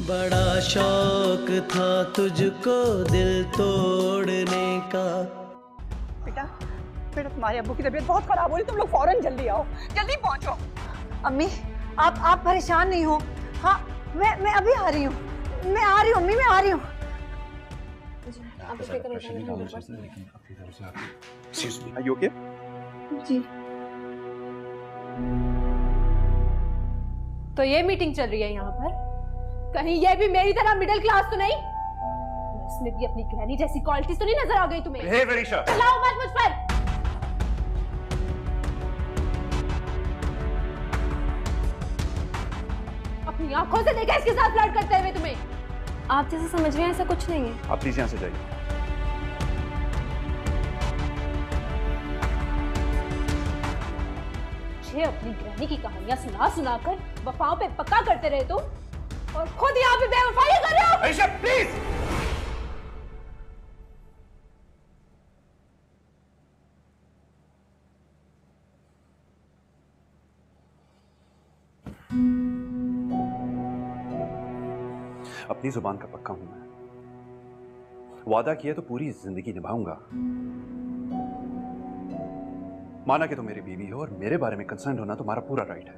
बड़ा शौक था तुझको दिल तोड़ने का। बेटा बेटा तुम्हारे अब्बू की तबीयत बहुत खराब हो रही, तुम लोग फौरन जल्दी आओ, जल्दी पहुंचो। अम्मी आप परेशान नहीं हो। हाँ मैं अभी आ रही हूँ, मैं आ रही हूँ अम्मी, मैं आ रही हूँ। जी। तो ये मीटिंग चल रही है यहाँ पर? कहीं ये भी मेरी तरह मिडिल क्लास तो नहीं? इसमें भी अपनी ग्रैनी जैसी क्वालिटीज तो नहीं नजर आ गई तुम्हें? चलाओ मत मुझ पर। अपनी आंखों से देखा इसके साथ फ्लर्ट करते हुए तुम्हें। आप जैसे समझ रहे हैं ऐसा कुछ नहीं है। आप प्लीज यहाँ से जाइए। मुझे अपनी ग्रैनी की कहानियां सुना सुनाकर वफाओं पे पक्का करते रहे तुम, और खुद यहाँ पे बेवफाई कर रहे हो। अरीशा प्लीज। अपनी जुबान का पक्का हूं मैं। वादा किया तो पूरी जिंदगी निभाऊंगा। माना कि तुम मेरी बीवी हो और मेरे बारे में कंसर्न होना तुम्हारा पूरा राइट है,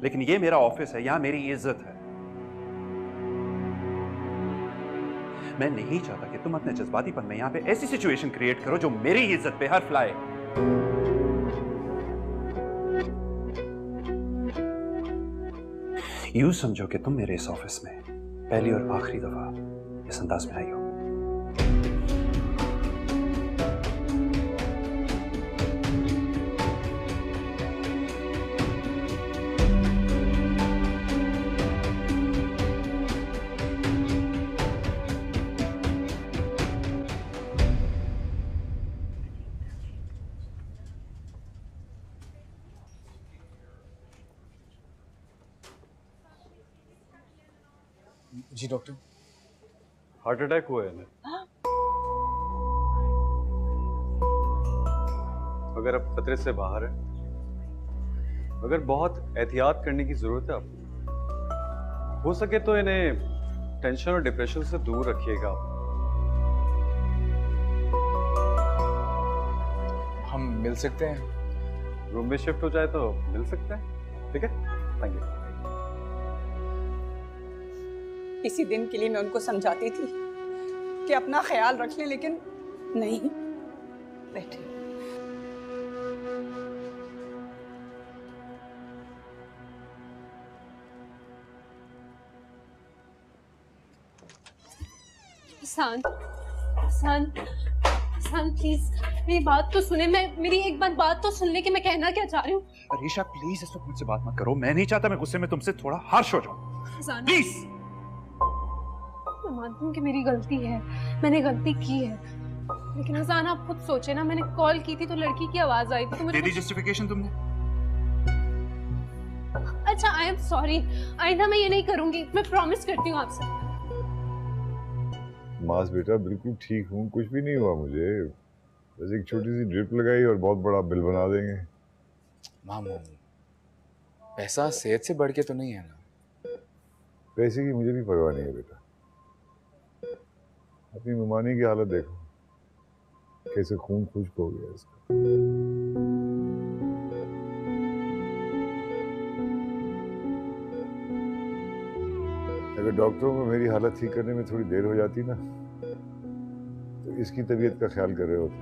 लेकिन ये मेरा ऑफिस है, यहां मेरी इज्जत है। मैं नहीं चाहता कि तुम अपने जज्बातीपन में यहां पे ऐसी सिचुएशन क्रिएट करो जो मेरी इज्जत पे हर्फ लाए। यूं समझो कि तुम मेरे इस ऑफिस में पहली और आखिरी दफा इस अंदाज में आई हो। जी डॉक्टर। हार्ट अटैक हुआ है इन्हें। अगर अब खतरे से बाहर है, अगर बहुत एहतियात करने की जरूरत है आपको, हो सके तो इन्हें टेंशन और डिप्रेशन से दूर रखिएगा। हम मिल सकते हैं? रूम में शिफ्ट हो जाए तो मिल सकते हैं। ठीक है, थैंक यू। इसी दिन के लिए मैं उनको समझाती थी कि अपना ख्याल रख लें, लेकिन नहीं। बैठे। शांत शांत शांत प्लीज मेरी बात तो सुने। मेरी एक बात तो सुन ले कि मैं कहना क्या चाह रही हूँ। अरीशा प्लीज इस वक्त मुझसे बात मत करो। मैं नहीं चाहता मैं गुस्से में तुमसे थोड़ा हार्श हो जाऊं। प्लीज। मैं मानती हूँ कि मेरी गलती है, मैंने गलती की है, लेकिन अजान आप खुद सोचे ना, मैंने कॉल की थी तो लड़की की आवाज आई थी तो मुझे। दे दी जस्टिफिकेशन तुमने? अच्छा आई एम सॉरी, आइंदा मैं ये नहीं करूंगी, मैं प्रॉमिस करती हूँ आपसे। मास बेटा बिल्कुल ठीक हूँ, कुछ भी नहीं हुआ मुझे। बस एक छोटी सी ड्रिप लगाई और बहुत बड़ा बिल बना देंगे। मामू पैसा सेहत से बढ़ के तो नहीं है ना? पैसे की मुझे भी परवाह नहीं है बेटा। अपनी मुमानी की हालत देखो, कैसे खून खुश्क हो गया इसका। अगर डॉक्टरों को मेरी हालत ठीक करने में थोड़ी देर हो जाती ना, तो इसकी तबीयत का ख्याल कर रहे होते।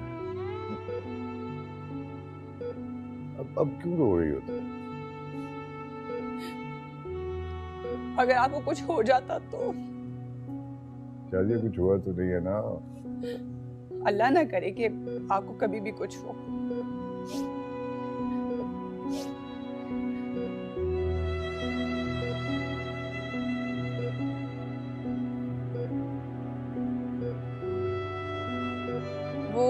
अब क्यों रो रही होती? अगर आपको कुछ हो जाता तो? शादी कुछ हुआ तो नहीं है ना? अल्लाह ना करे कि आपको कभी भी कुछ हो। वो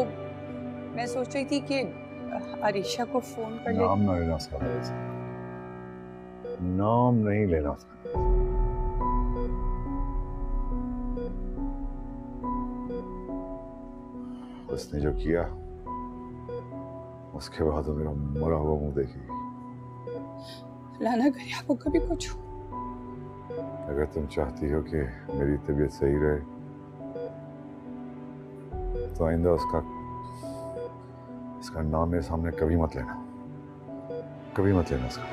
मैं सोच रही थी कि अरीशा को फोन कर ले। नाम ना लेना उसका, नाम नहीं लेना उसका। उसने जो किया उसके बाद वो मेरा मरा हुआ मुंह देखेगी। अल्लाह ना करे आपको कभी कुछ हो। अगर तुम चाहती हो कि मेरी तबीयत सही रहे तो आइंदा इसका नाम मेरे सामने कभी मत लेना, कभी मत लेना इसका।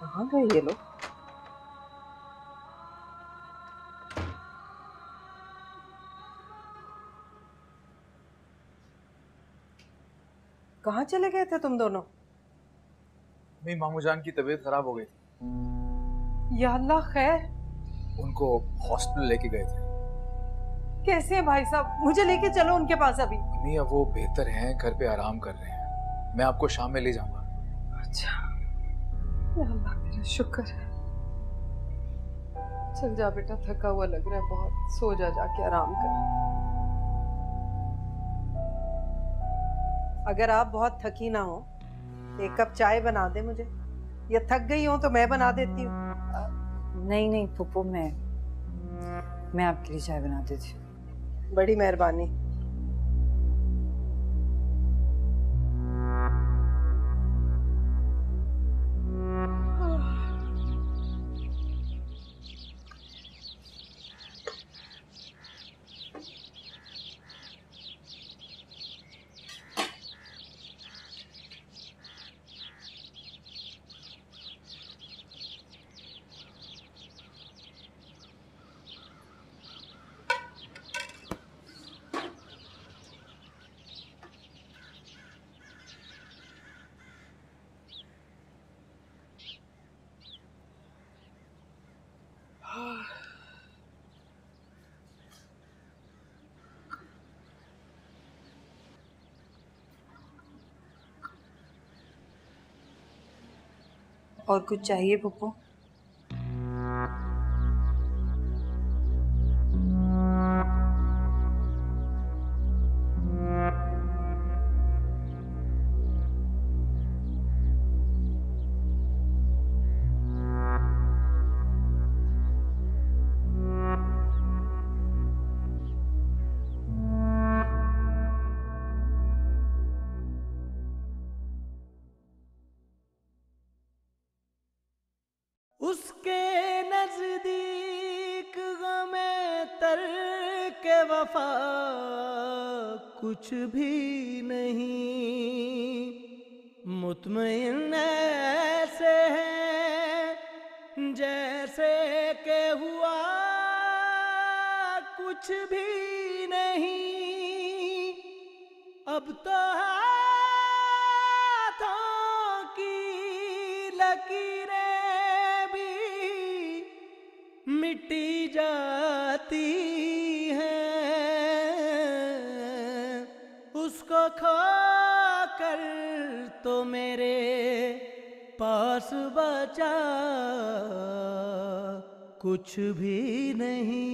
कहाँ गए ये लोग? कहाँ चले गए थे तुम दोनों? मेरी मामू जान की तबीयत खराब हो गई थी, या अल्लाह खैर। उनको हॉस्पिटल लेके गए थे। कैसे है भाई साहब? मुझे लेके चलो उनके पास अभी। अम्मी अब वो बेहतर हैं, घर पे आराम कर रहे हैं। मैं आपको शाम में ले जाऊंगा। अच्छा, या अल्लाह तेरा शुक्र है। चल जा बेटा, थका हुआ लग रहा है बहुत, सो जा, जाके आराम कर। अगर आप बहुत थकी ना हो एक कप चाय बना दे मुझे, या थक गई हो तो मैं बना देती हूँ। नहीं नहीं फूफो, मैं आपके लिए चाय बना देती हूँ। बड़ी मेहरबानी। और कुछ चाहिए पप्पू? उसके नजदीक गमे तर के वफा कुछ भी नहीं, मुतमईन ऐसे हैं जैसे के हुआ कुछ भी नहीं। अब तो हाथों की लकीरें मिटी जाती हैं, उसको खो कर तो मेरे पास बचा कुछ भी नहीं।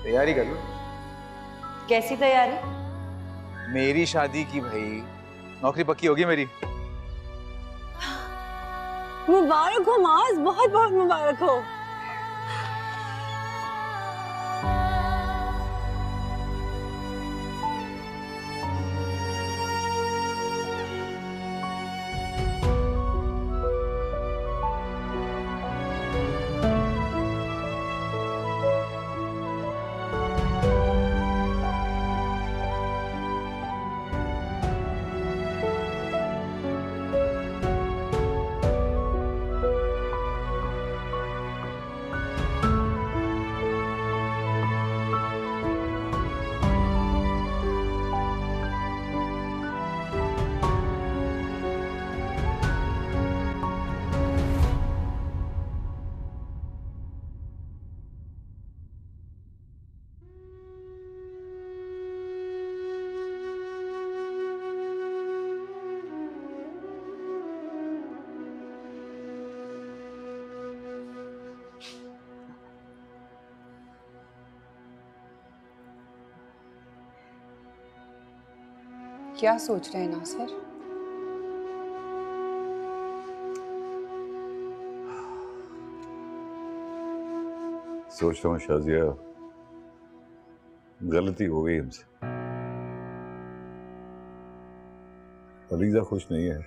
तैयारी कर लो। कैसी तैयारी? मेरी शादी की भाई, नौकरी पक्की होगी मेरी। मुबारक हो माज, बहुत बहुत मुबारक हो। क्या सोच रहे हैं नासिर? सोच रहा हूँ शाजिया, गलती हो गई हमसे। अलीजा खुश नहीं है।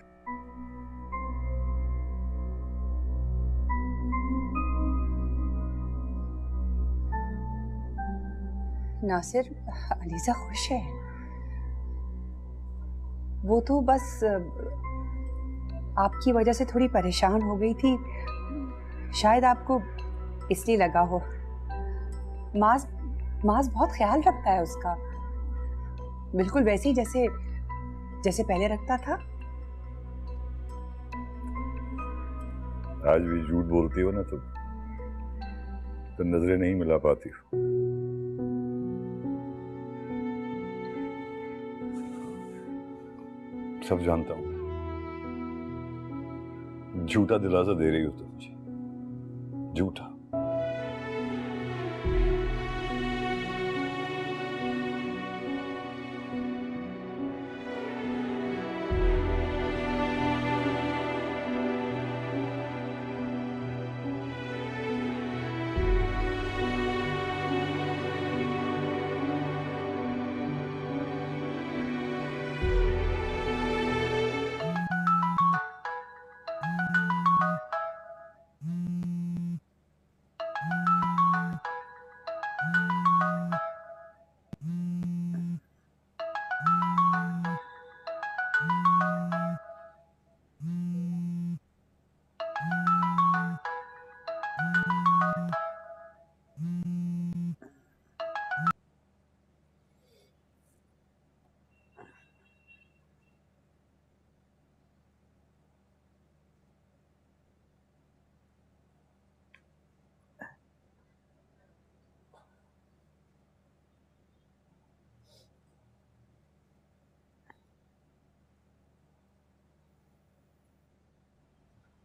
नासिर, अलीजा खुश है। वो तो बस आपकी वजह से थोड़ी परेशान हो गई थी, शायद आपको इसलिए लगा हो। माज बहुत ख्याल रखता है उसका, बिल्कुल वैसे ही जैसे पहले रखता था। आज भी झूठ बोलती हो ना तो नजरें नहीं मिला पाती हो। सब जानता हूं, झूठा दिलासा दे रही हो तुम मुझे, झूठा।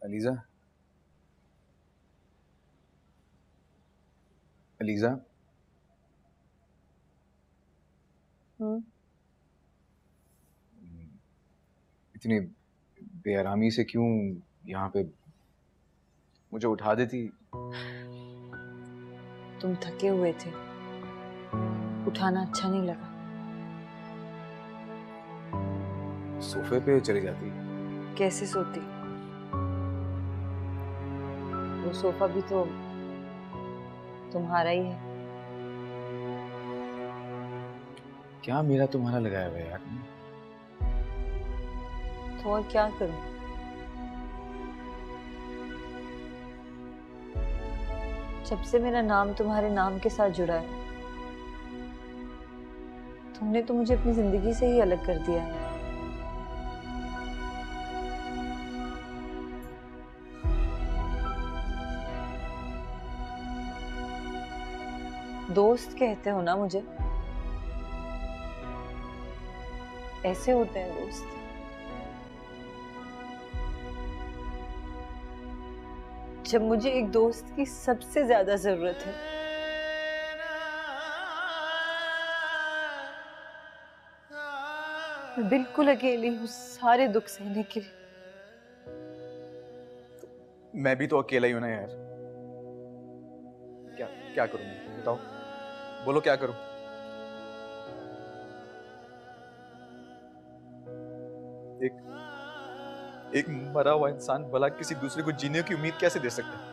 अलीजा, अलीजा, इतनी बेआरामी से क्यों यहाँ पे? मुझे उठा देती। तुम थके हुए थे, उठाना अच्छा नहीं लगा। सोफे पे चली जाती। कैसे सोती? वो सोफा भी तो तुम्हारा ही है। क्या मेरा तुम्हारा लगाया हुआ है यार? तो और क्या करूं? जब से मेरा नाम तुम्हारे नाम के साथ जुड़ा है, तुमने तो मुझे अपनी जिंदगी से ही अलग कर दिया है। दोस्त कहते हो ना मुझे? ऐसे होते हैं दोस्त। जब मुझे एक दोस्त की सबसे ज्यादा जरूरत है, मैं बिल्कुल अकेली हूँ सारे दुख सहने के लिए। मैं भी तो अकेला ही हूं ना यार। क्या क्या करूं मैं? बताओ, बोलो क्या करूं? एक मरा हुआ इंसान भला किसी दूसरे को जीने की उम्मीद कैसे दे सकता है?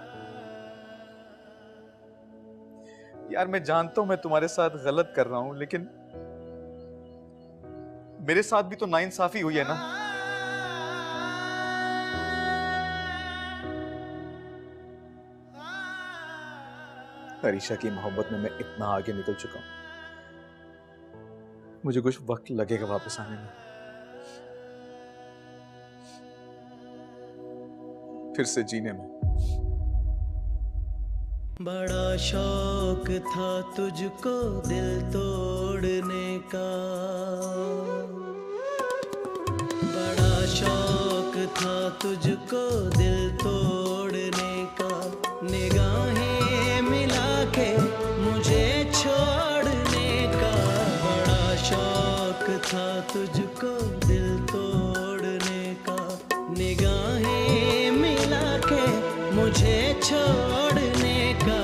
यार मैं जानता हूं मैं तुम्हारे साथ गलत कर रहा हूं, लेकिन मेरे साथ भी तो नाइंसाफी हुई है ना। अरीशा की मोहब्बत में मैं इतना आगे निकल चुका हूं, मुझे कुछ वक्त लगेगा वापस आने में, फिर से जीने में। बड़ा शौक था तुझको दिल तोड़ने का, बड़ा शौक था तुझको दिल तोड़ने का, निगाहें मिला के मुझे छोड़ने का, बड़ा शौक था तुझको दिल तोड़ने का, निगाहें मिला के मुझे छोड़ने का,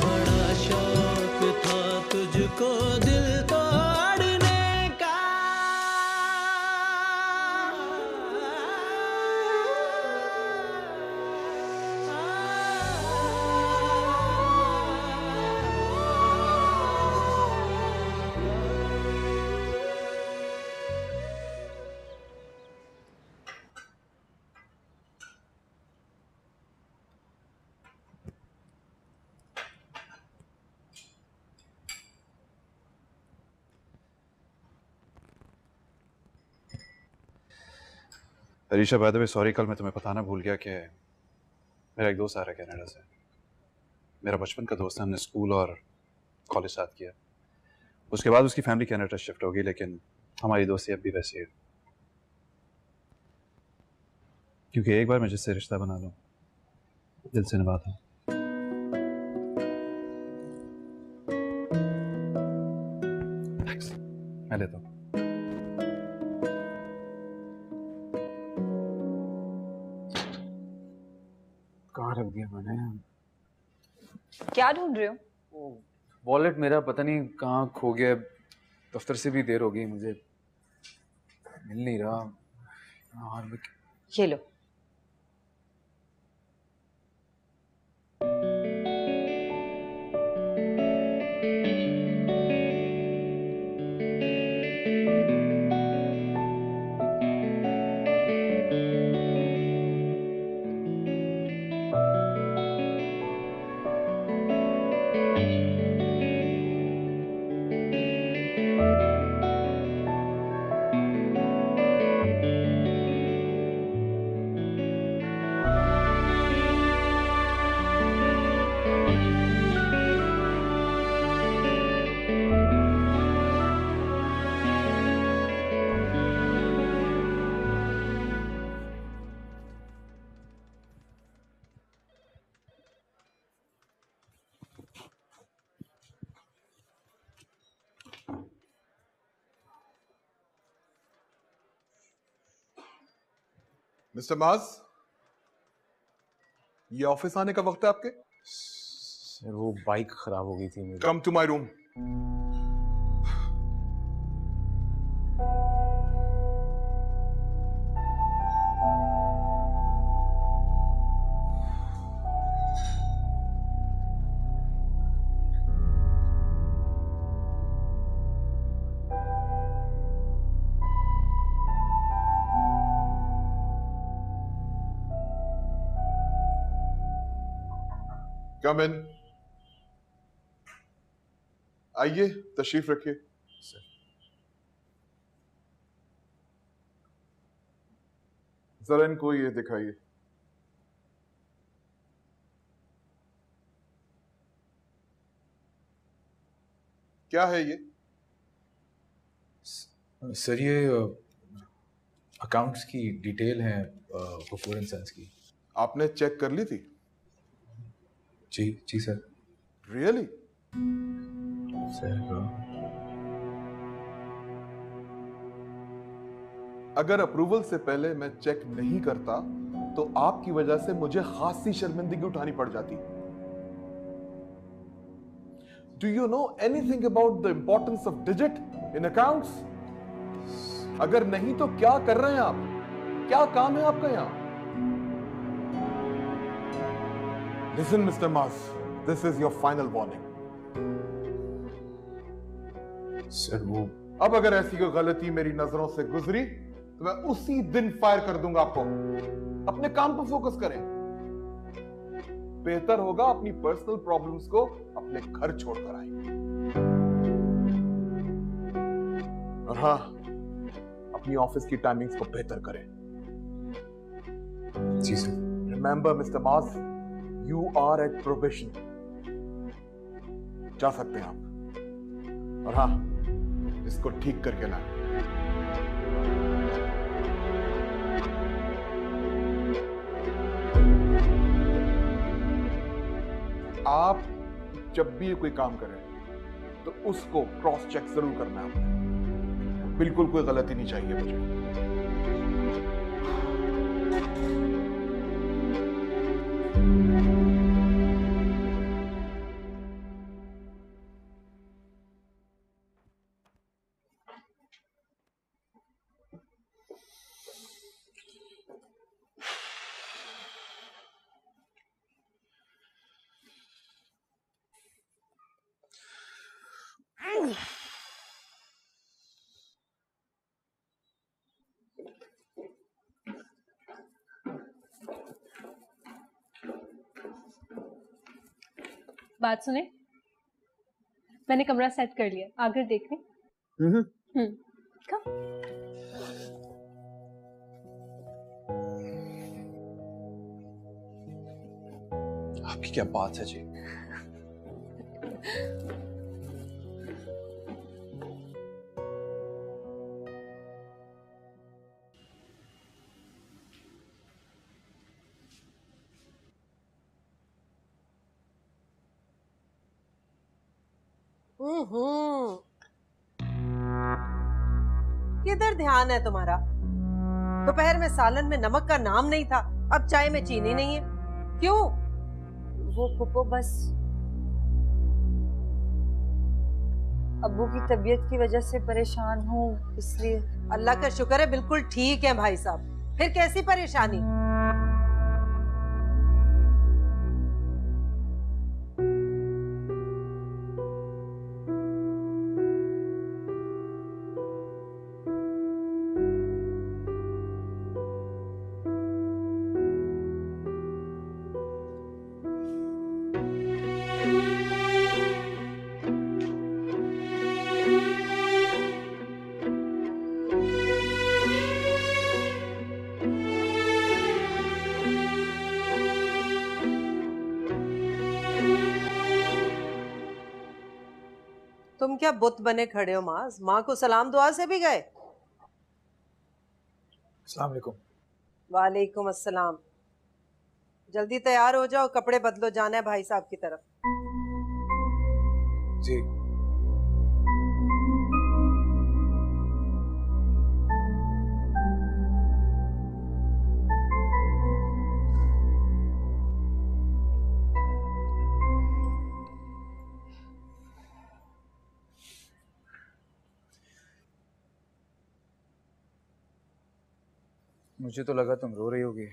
बड़ा शौक था तुझको दिल तोड़ने का। Arisha, by the way sorry, कल मैं तुम्हें बताना भूल गया कि मेरा एक दोस्त आ रहा है कनाडा से। मेरा बचपन का दोस्त है, हमने स्कूल और कॉलेज साथ किया। उसके बाद उसकी फैमिली कनाडा शिफ्ट हो गई, लेकिन हमारी दोस्ती अब भी वैसी है। क्योंकि एक बार मैं जिससे रिश्ता बना लूं, दिल से निभाता हूं। मैं लेता हूं। कहाँ रख दिया मैंने? क्या ढूंढ रहे हो? वॉलेट मेरा पता नहीं कहाँ खो गया। दफ्तर से भी देर हो गई, मुझे मिल नहीं रहा। यार ये लो। मिस्टर माज, ये ऑफिस आने का वक्त है आपके? सर वो बाइक खराब हो गई थी मेरी। Come to my room. Come in. आइए, तशरीफ रखिए। जरा इनको ये दिखाइए। क्या है ये? सर ये अकाउंट्स की डिटेल है फॉर इंसेंस की। आपने चेक कर ली थी? जी जी सर। रियली? सर अगर अप्रूवल से पहले मैं चेक नहीं करता तो आपकी वजह से मुझे खासी शर्मिंदगी उठानी पड़ जाती। Do you know anything about the importance of digit in accounts? अगर नहीं तो क्या कर रहे हैं आप? क्या काम है आपका यहां? Listen mister mass, this is your final warning. Sir वो अब अगर ऐसी कोई गलती मेरी नजरों से गुजरी तो मैं उसी दिन फायर कर दूंगा आपको। अपने काम पर फोकस करें। बेहतर होगा अपनी पर्सनल प्रॉब्लम्स को अपने घर छोड़कर आए। और हाँ, अपनी ऑफिस की टाइमिंग्स को बेहतर करें। जी sir. Remember mister mass, you are at probation. जा सकते हैं आप। और हाँ, इसको ठीक करके लाएं। आप जब भी कोई काम करें तो उसको क्रॉस चेक जरूर करना है आपने। बिल्कुल कोई गलती नहीं चाहिए मुझे। बात सुने, मैंने कमरा सेट कर लिया, आकर देखने। कब? आपकी क्या बात है जी? किधर ध्यान है तुम्हारा? दोपहर में सालन में नमक का नाम नहीं था, अब चाय में चीनी नहीं है। क्यों? वो फूफो बस अब्बू की तबीयत की वजह से परेशान हूँ, इसलिए। अल्लाह का शुक्र है बिल्कुल ठीक है भाई साहब। फिर कैसी परेशानी? तुम क्या बुत बने खड़े हो माज? माँ को सलाम दुआ से भी गए? अस्सलाम वालेकुम। वालेकुम अस्सलाम। जल्दी तैयार हो जाओ, कपड़े बदलो, जाना है भाई साहब की तरफ। जी। मुझे तो लगा तुम रो रही होगी।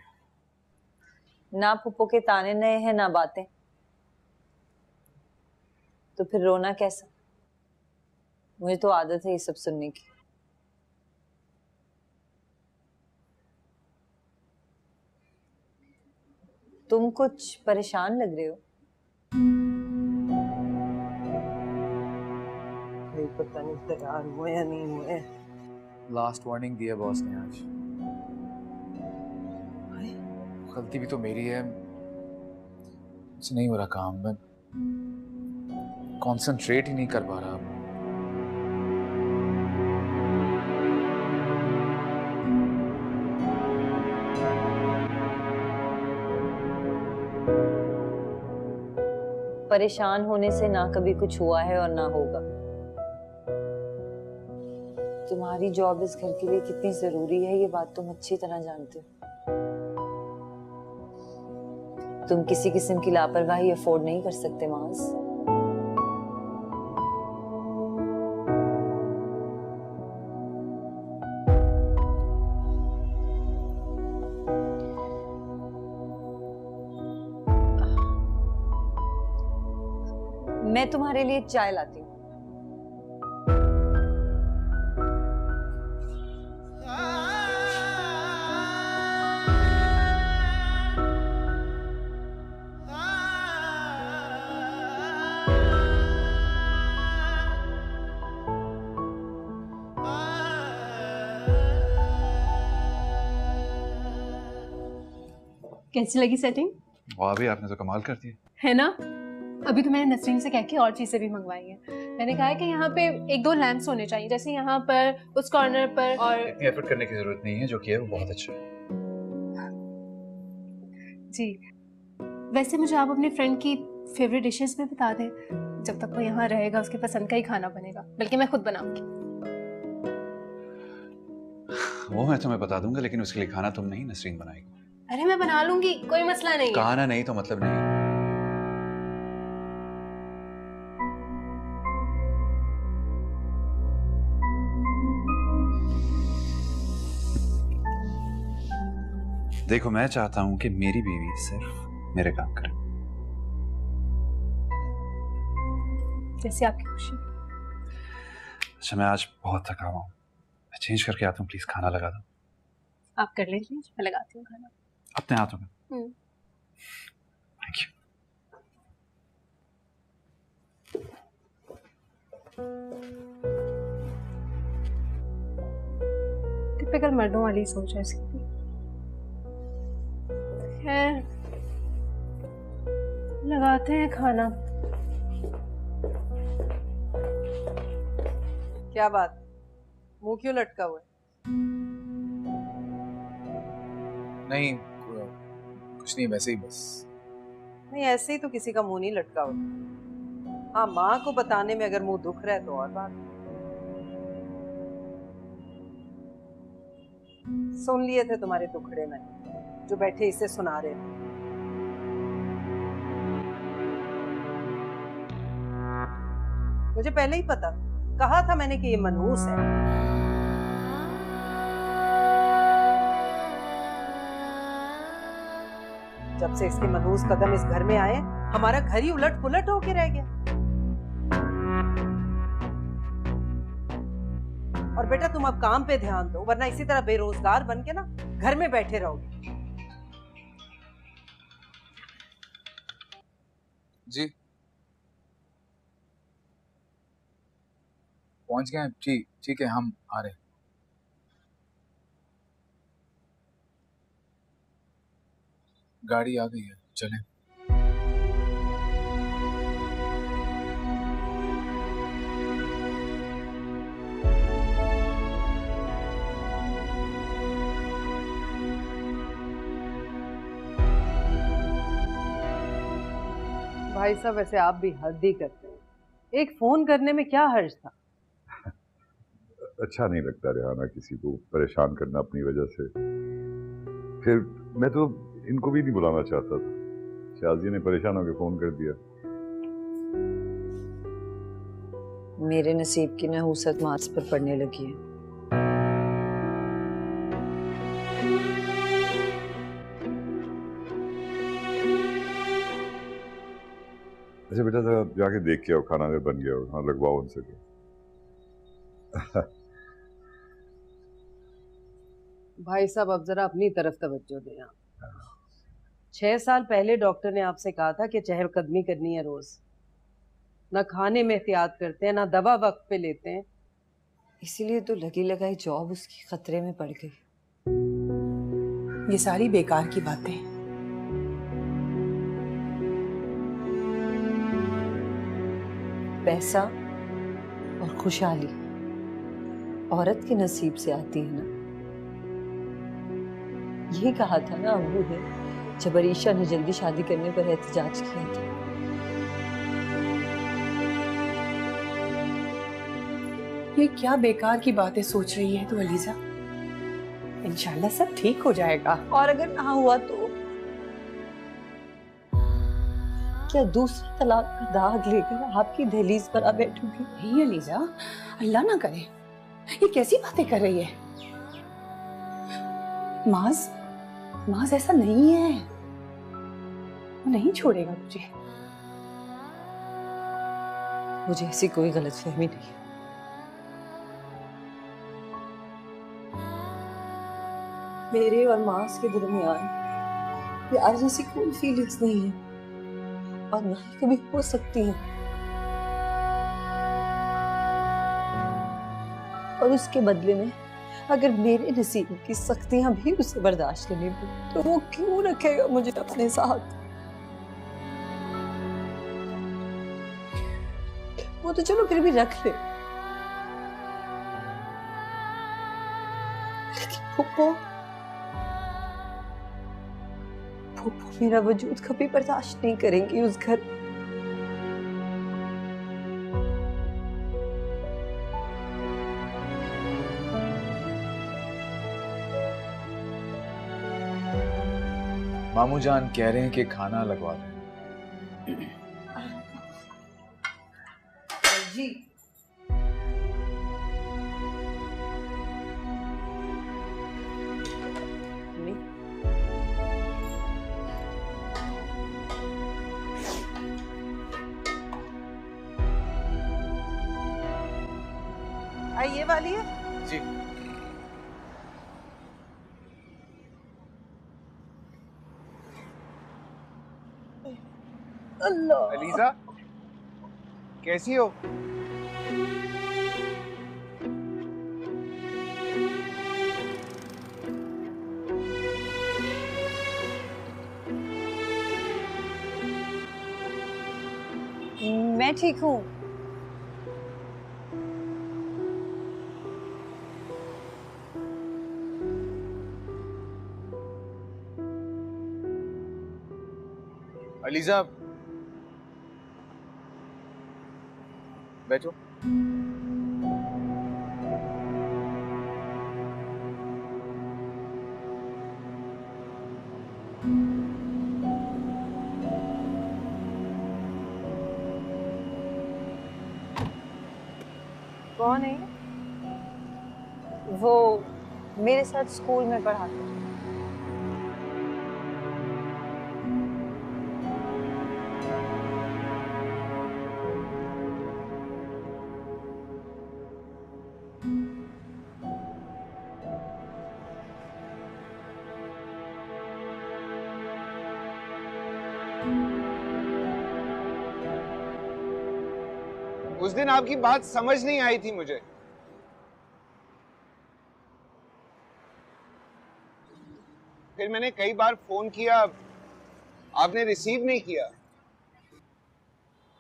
ना फूफो के ताने नए हैं ना बातें, तो फिर रोना कैसा? मुझे तो आदत है ये सब सुनने की। तुम कुछ परेशान लग रहे हो। पता नहीं तैयार हुए या नहीं हुए। लास्ट वार्निंग दिया बॉस ने आज। गलती भी तो मेरी है, मुझसे नहीं हो रहा काम, मैं कंसंट्रेट ही नहीं कर पा रहा। परेशान होने से ना कभी कुछ हुआ है और ना होगा। तुम्हारी जॉब इस घर के लिए कितनी जरूरी है ये बात तुम अच्छी तरह जानते हो। तुम किसी किस्म की लापरवाही अफोर्ड नहीं कर सकते माज। मैं तुम्हारे लिए चाय लाती हूँ। कैसी लगी सेटिंग? वाह भी आपने तो कमाल कर दिया है ना। अभी तो मैंने नसरीन से कह के और चीजें भी मंगवाई हैं। मैंने कहा है कि यहाँ पे 1-2 लैंप्स होने चाहिए, जैसे यहाँ पर, उस कॉर्नर पर। और इतनी एफर्ट करने की जरूरत नहीं है, जो किया है वो बहुत अच्छा है। जी, वैसे मुझे आप अपने फ्रेंड की फेवरेट डिशेस भी बता दें। जब तक वो यहाँ रहेगा उसके पसंद का ही खाना बनेगा, बल्कि मैं खुद बनाऊंगी। वो मैं तुम्हें बता दूंगा, लेकिन उसके लिए खाना तुम नहीं, नसरीन बनाएगी। अरे मैं बना लूंगी, कोई मसला नहीं है। खाना नहीं तो मतलब नहीं। देखो, मैं चाहता हूं कि मेरी बीवी सिर्फ मेरे काम करे। जैसे आपकी खुशी। अच्छा, मैं आज बहुत थका हुआ हूं, मैं चेंज करके आता हूं, प्लीज खाना लगा दो। आप कर लें चेंज, मैं लगाती हूँ खाना अपने हाथों में। Thank you. टिपिकल मर्दों वाली सोच है इसकी भी। खैर, लगाते हैं खाना। क्या बात, मुंह क्यों लटका हुआ है? नहीं, कुछ नहीं, वैसे ही बस। नहीं, ऐसे ही तो किसी का मुंह नहीं लटका होता। हाँ, माँ को बताने में अगर मुंह दुख रहा है तो और बात। सुन लिए थे तुम्हारे टुकड़े में, जो बैठे इसे सुना रहे थे। मुझे पहले ही पता, कहा था मैंने कि ये मनहूस है। जब से इसके मनहूस कदम इस घर में आए, हमारा घर ही उलट पुलट होके रह गया। और बेटा, तुम अब काम पे ध्यान दो, वरना इसी तरह बेरोजगार बन के ना घर में बैठे रहोगे। जी, पहुंच गए? ठीक ठीक है, हम आ रहे हैं। गाड़ी आ गई है, चलें। भाई साहब, वैसे आप भी हद ही करते हैं। एक फोन करने में क्या हर्ज था? अच्छा नहीं लगता रेहाना किसी को परेशान करना अपनी वजह से। फिर मैं तो इनको भी नहीं बुलाना चाहता था, शाजी ने परेशान होकर फोन कर दिया। मेरे नसीब की नहूसत मार्क्स पर पड़ने लगी है। अच्छा बेटा, जरा जाके देख के आओ, खाना अगर बन गया हो। हाँ, लगवाओ उनसे। भाई साहब, अब जरा अपनी तरफ तवज्जो दें आप। 6 साल पहले डॉक्टर ने आपसे कहा था कि चहलकदमी करनी है रोज। ना खाने में एहतियात करते हैं, ना दवा वक्त पे लेते हैं। इसीलिए तो लगी लगाई जॉब उसकी खतरे में पड़ गई। ये सारी बेकार की बातें। पैसा और खुशहाली औरत के नसीब से आती है ना। यही कहा था ना अबू ने, जब अरीशा ने जल्दी शादी करने पर एहतजाज किया था। ये क्या बेकार की बातें सोच रही है तू अलीजा? इंशाल्लाह सब ठीक हो जाएगा। और अगर ना हुआ तो क्या दूसरा तलाक का दाग लेकर आपकी दहलीज पर आ बैठूंगी? नहीं अलीजा, अल्लाह ना करे, ये कैसी बातें कर रही है? माज ऐसा नहीं है, वो नहीं छोड़ेगा मुझे। मुझे ऐसी कोई गलतफहमी नहीं है। मेरे और मास के दरमियान प्यार जैसी कोई फीलिंग्स नहीं है और ना ही कभी हो सकती है। और उसके बदले में अगर मेरे नसीब की सख्तियां भी उसे बर्दाश्त करनी पड़ी तो वो क्यों रखेगा मुझे अपने साथ? वो तो चलो फिर भी रख ले, लेकिन फूफो मेरा वजूद कभी बर्दाश्त नहीं करेंगी उस घर। मामू जान कह रहे हैं कि खाना लगवा दें। जी ये वाली है जी। अल्लाह अलीजा कैसी हो? मैं ठीक हूँ। अलीजा बैठो। कौन है? वो मेरे साथ स्कूल में पढ़ा था। उस दिन आपकी बात समझ नहीं आई थी मुझे। फिर मैंने कई बार फोन किया, आपने रिसीव नहीं किया।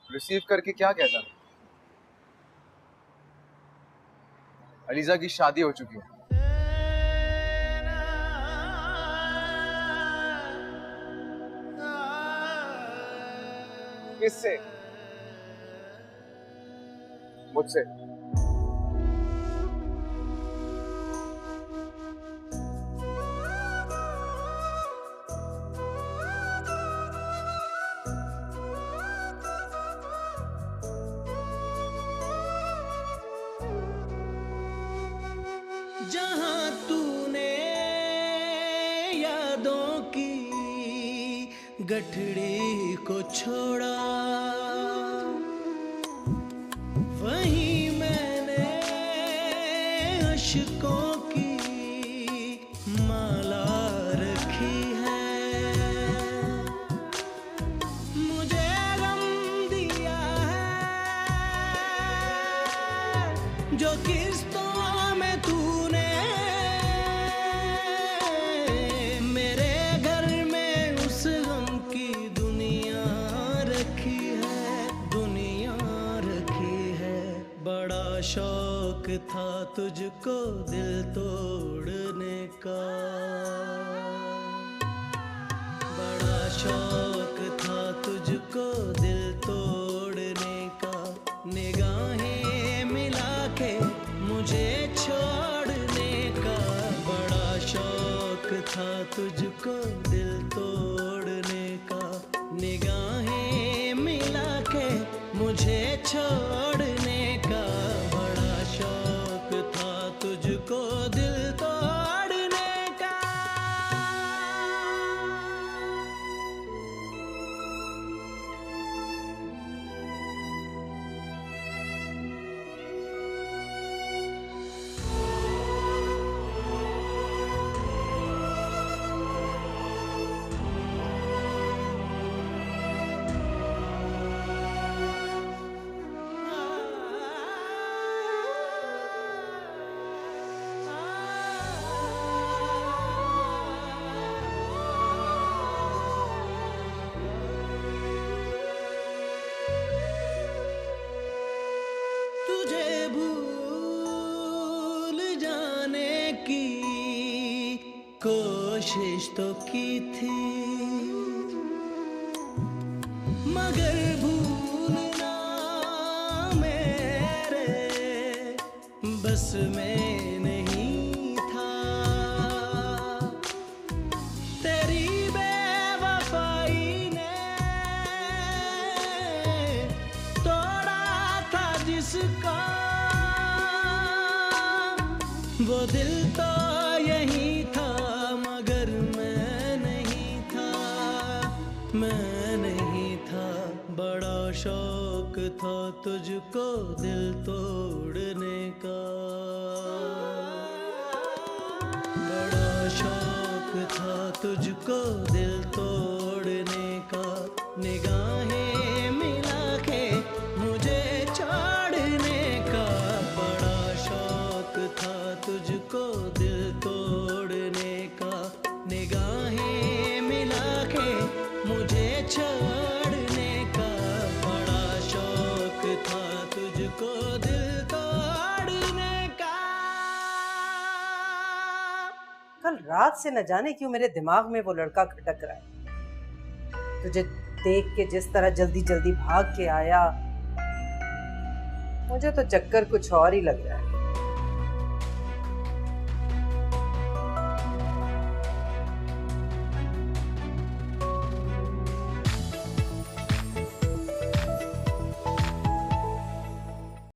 रिसीव करके क्या कहता? अलीजा की शादी हो चुकी है। किससे? मुझसे। जहां तूने यादों की गठड़ी को छोड़ा, वहीं मैंने अश्कों की माला रखी है। मुझे गम दिया है जो किस्तों में तूने मेरे घर में उस गम की दुनिया रखी है, दुनिया रखी है। बड़ा शौक था तुझको दिल तोड़ने का, बड़ा शौक था तुझको दिल तोड़ने का। निगाहें मिला के था तुझको दिल तोड़ने का, निगाहें मिला के मुझे छोड़ने का, बड़ा शौक था तुझको दिल तोड़ने का। तुझे भूल जाने की कोशिश तो की थी, मगर भूलना मेरे बस में नहीं था। तेरी बेवफाई ने तोड़ा था जिसका, वो दिल तो यही था मगर मैं नहीं था, मैं नहीं था। बड़ा शौक था तुझको दिल तोड़ने का, बड़ा शौक था तुझको दिल तोड़ने का, निगाहें मिला के मुझे छोड़ने का, बड़ा शौक था तुझको दिल तोड़ने का, निगाहें मिला के मुझे छोड़ने का, बड़ा शौक था तुझको दिल तोड़ने का। कल रात से न जाने क्यों मेरे दिमाग में वो लड़का खटक रहा है। तुझे देख के जिस तरह जल्दी जल्दी भाग के आया, मुझे तो चक्कर कुछ और ही लग रहा है।